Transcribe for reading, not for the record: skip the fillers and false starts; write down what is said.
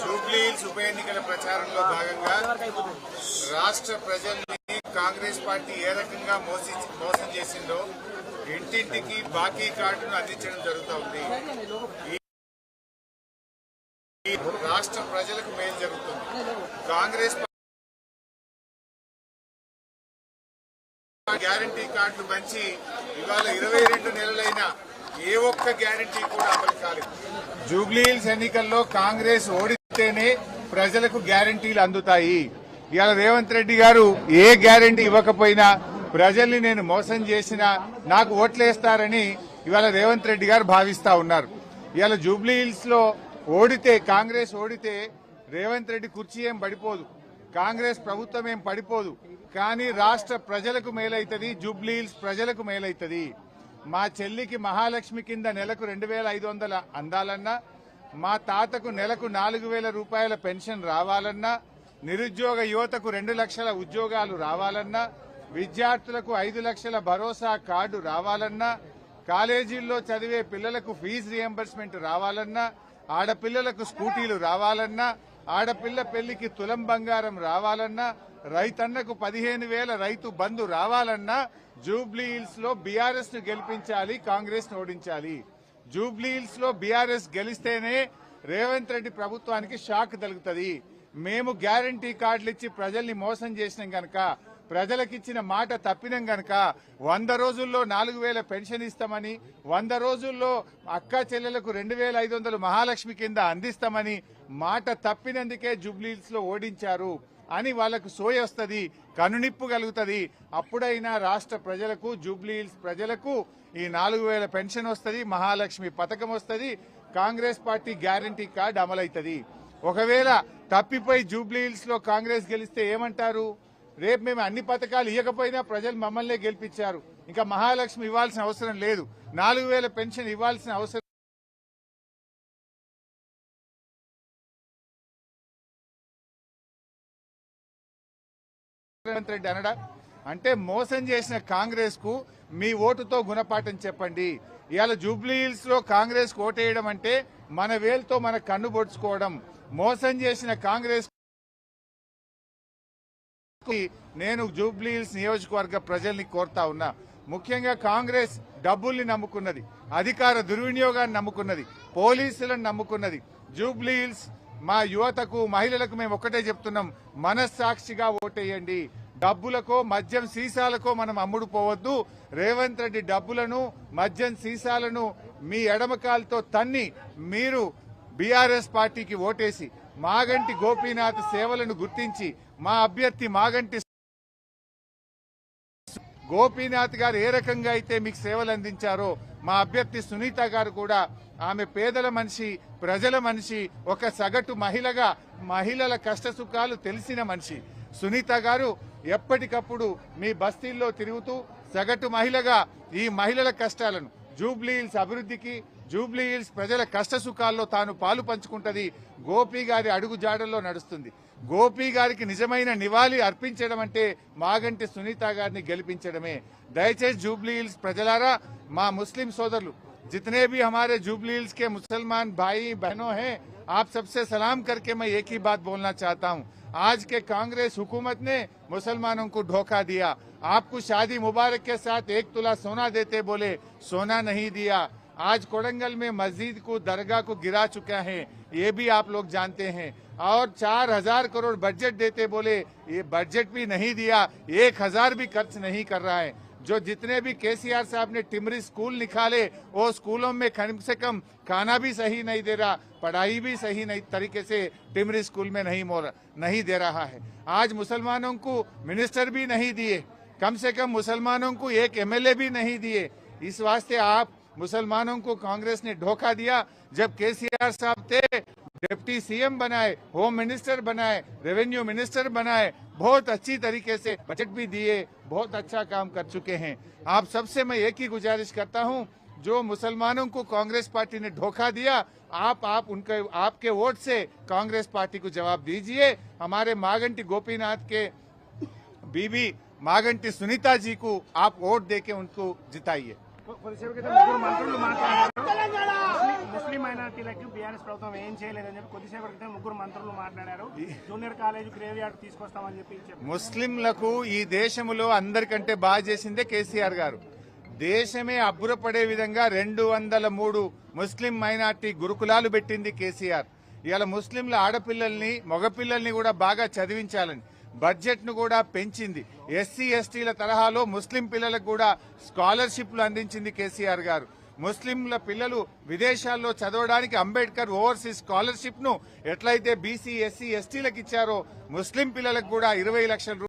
Jubilee hills ఉప ఎన్నికల ప్రచారంలో భాగంగా రాష్ట్ర ప్రజల్ని కాంగ్రెస్ పార్టీ ఏ రకంగా మోసం చేసిందో ఇంటింటికి బాకీ కార్డును అందించడం జరుగుతోంది. ఈ రాష్ట్ర ప్రజలకు మేలు జరుగుతుంది. కాంగ్రెస్ గ్యారంటీ కార్డులు పంచి ఇవాళ 22 నెలలైనా ఏ ఒక్క గ్యారంటీ కూడా అమలు కాలేదు. జూబ్లీ హిల్స్ ఎన్నికల్లో కాంగ్రెస్ ఓడితేనే ప్రజలకు గ్యారంటీలు అందుతాయి. ఇవాళ రేవంత్ రెడ్డి గారు ఏ గ్యారంటీ ఇవ్వకపోయినా ప్రజల్ని నేను మోసం చేసినా నాకు ఓట్లేస్తారని ఇవాళ రేవంత్ రెడ్డి గారు భావిస్తా ఉన్నారు. ఇవాళ జూబ్లీ హిల్స్ లో ఓడితే కాంగ్రెస్ ఓడితే రేవంత్ రెడ్డి కుర్చీ ఏం పడిపోదు, కాంగ్రెస్ ప్రభుత్వం ఏం పడిపోదు. కానీ రాష్ట్ర ప్రజలకు మేలైతుంది, జూబ్లీ హిల్స్ ప్రజలకు మేలైతుంది. మా చెల్లికి మహాలక్ష్మి కింద నెలకు 2500 అందాలన్నా, మా తాతకు నెలకు 4000 రూపాయల పెన్షన్ రావాలన్నా, నిరుద్యోగ యువతకు 2 లక్షల ఉద్యోగాలు రావాలన్నా, విద్యార్థులకు 5 లక్షల భరోసా కార్డు రావాలన్నా, కాలేజీల్లో చదివే పిల్లలకు ఫీజు రియంబర్స్మెంట్ రావాలన్నా, ఆడపిల్లలకు స్కూటీలు రావాలన్నా, ఆడపిల్ల పెళ్లికి తులం బంగారం రావాలన్నా, రైతన్నకు 15,000 రైతు బంధు రావాలన్నా జూబ్లీ హిల్స్ లో బీఆర్ఎస్ ను గెలిపించాలి, కాంగ్రెస్ ను ఓడించాలి. జూబ్లీ హిల్స్ లో బీఆర్ఎస్ గెలిస్తేనే రేవంత్ రెడ్డి ప్రభుత్వానికి షాక్ తగులుతుంది. మేము గ్యారంటీ కార్డులు ఇచ్చి ప్రజల్ని మోసం చేసినాం గనక, ప్రజలకిచ్చిన మాట తప్పినాం గనక 100 రోజుల్లో 4,000 పెన్షన్ ఇస్తామని, 100 రోజుల్లో అక్క చెల్లెలకు 2,500 మహాలక్ష్మి కింద అందిస్తామని మాట తప్పినందుకే జూబ్లీ హిల్స్ లో ఓడించారు అని వాళ్లకు సోయ వస్తుంది, కనునిప్పు కలుగుతుంది. అప్పుడైనా రాష్ట్ర ప్రజలకు, జూబ్లీ హిల్స్ ప్రజలకు ఈ 4,000 పెన్షన్ వస్తుంది, మహాలక్ష్మి పథకం వస్తుంది, కాంగ్రెస్ పార్టీ గ్యారంటీ కార్డు అమలవుతుంది. ఒకవేళ తప్పిపోయి జూబ్లీ హిల్స్ లో కాంగ్రెస్ గెలిస్తే ఏమంటారు? రేపు మేము అన్ని పథకాలు ఇవ్వకపోయినా ప్రజలు మమ్మల్నే గెలిపించారు, ఇంకా మహాలక్ష్మి ఇవ్వాల్సిన అవసరం లేదు, 4,000 పెన్షన్ ఇవ్వాల్సిన అవసరం రేవంత్ రెడ్డి అనడా అంటే మోసం చేసిన కాంగ్రెస్ కు మీ ఓటుతో గుణపాఠం చెప్పండి. ఇవాళ జూబ్లీ హిల్స్ లో కాంగ్రెస్ కు ఓటేయడం అంటే మన వేలుతో మన కన్ను పొడుచుకోవడం. మోసం చేసిన కాంగ్రెస్ నేను జూబ్లీ హిల్స్ నియోజకవర్గ ప్రజల్ని కోరుతా ఉన్నా. ముఖ్యంగా కాంగ్రెస్ డబ్బుల్ని నమ్ముకున్నది, అధికార దుర్వినియోగాన్ని నమ్ముకున్నది, పోలీసులను నమ్ముకున్నది. జూబ్లీ హిల్స్ మా యువతకు, మహిళలకు మేము ఒక్కటే చెప్తున్నాం, మనస్సాక్షిగా ఓటేయండి. డబ్బులకో మద్యం సీసాలకో మనం అమ్ముడు పోవద్దు. రేవంత్ రెడ్డి డబ్బులను, మద్యం సీసాలను మీ ఎడమకాలతో తన్ని మీరు బీఆర్ఎస్ పార్టీకి ఓటేసి మాగంటి గోపీనాథ్ సేవలను గుర్తించి మా అభ్యర్థి మాగంటి గోపీనాథ్ గారు ఏ రకంగా అయితే మీకు సేవలు అందించారో మా అభ్యర్థి సునీత గారు కూడా, ఆమె పేదల మనిషి, ప్రజల మనిషి, ఒక సగటు మహిళగా మహిళల కష్టసుఖాలు తెలిసిన మనిషి. సునీత గారు ఎప్పటికప్పుడు మీ బస్తీల్లో తిరుగుతూ సగటు మహిళగా ఈ మహిళల కష్టాలను, జూబ్లీ హిల్స్ అభివృద్ధికి, జూబ్లీ హిల్స్ ప్రజల కష్టసుఖాల్లో తాను పాలు పంచుకుంటది. గోపి గారి అడుగు జాడల్లో నడుస్తుంది. గోపి గారికి నిజమైన నివాళి అర్పించడం అంటే మాగంటి సునీత గారిని గెలిపించడమే. దయచేసి జూబ్లీ హిల్స్ ప్రజలారా, మా ముస్లిం సోదరులు, जितने भी हमारे जुबली हिल्स के मुसलमान भाई बहनों हैं, आप सबसे सलाम करके मैं एक ही बात बोलना चाहता हूं। आज के कांग्रेस हुकूमत ने मुसलमानों को धोखा दिया। आपको शादी मुबारक के साथ 1 तोला सोना देते बोले, सोना नहीं दिया। आज कोडंगल में मस्जिद को, दरगाह को गिरा चुका है, ये भी आप लोग जानते हैं। और 4,000 करोड़ बजट देते बोले, ये बजट भी नहीं दिया, 1,000 भी खर्च नहीं कर रहा है। जो जितने भी केसीआर साहब ने टिमरी स्कूल निकाले, वो स्कूलों में कम से कम खाना भी सही नहीं दे रहा, पढ़ाई भी सही नहीं तरीके से टिमरी स्कूल में नहीं दे रहा है। आज मुसलमानों को मिनिस्टर भी नहीं दिए, कम से कम मुसलमानों को एक एमएलए भी नहीं दिए। इस वास्ते आप मुसलमानों को कांग्रेस ने धोखा दिया। जब केसीआर साहब थे, डिप्टी सीएम बनाए, होम मिनिस्टर बनाए, रेवेन्यू मिनिस्टर बनाए, बहुत अच्छी तरीके से बजट भी दिए, बहुत अच्छा काम कर चुके हैं। आप सबसे मैं एक ही गुजारिश करता हूं, जो मुसलमानों को कांग्रेस पार्टी ने धोखा दिया, आपके वोट से कांग्रेस पार्टी को जवाब दीजिए। हमारे मागंटी गोपीनाथ के बीबी मागंटी सुनीता जी को आप वोट देके उनको जिताइए। ముస్లిం మైనారిటీలకు బీఆర్ఎస్ ప్రభుత్వం ఏం చేయలేదని చెప్పి కొద్దిసేపటి క్రితం ముగ్గురు మంత్రులు మాట్లాడారు. జూనియర్ కాలేజ్ గ్రేవ్ యార్డ్ తీసుకొస్తామని చెప్పి చెప్పారు. ముస్లింలకు ఈ దేశంలో అందరికంటే బాగా చేసిందే కేసీఆర్ గారు. దేశమే అబ్బురపడే విధంగా 203 ముస్లిం మైనార్టీ గురుకులాలు పెట్టింది కేసీఆర్. ఇవాళ ముస్లింల ఆడపిల్లల్ని మగపిల్లల్ని కూడా బాగా చదివించాలని బడ్జెట్ ను కూడా పెంచింది. ఎస్సీ ఎస్టీల తరహాలో ముస్లిం పిల్లలకు కూడా స్కాలర్షిప్లు అందించింది కేసీఆర్ గారు. ముస్లింల పిల్లలు విదేశాల్లో చదవడానికి అంబేద్కర్ ఓవర్సీస్ స్కాలర్షిప్ ను ఎట్లయితే బీసీ ఎస్సీ ఎస్టీలకు ఇచ్చారో ముస్లిం పిల్లలకు కూడా 20 లక్షల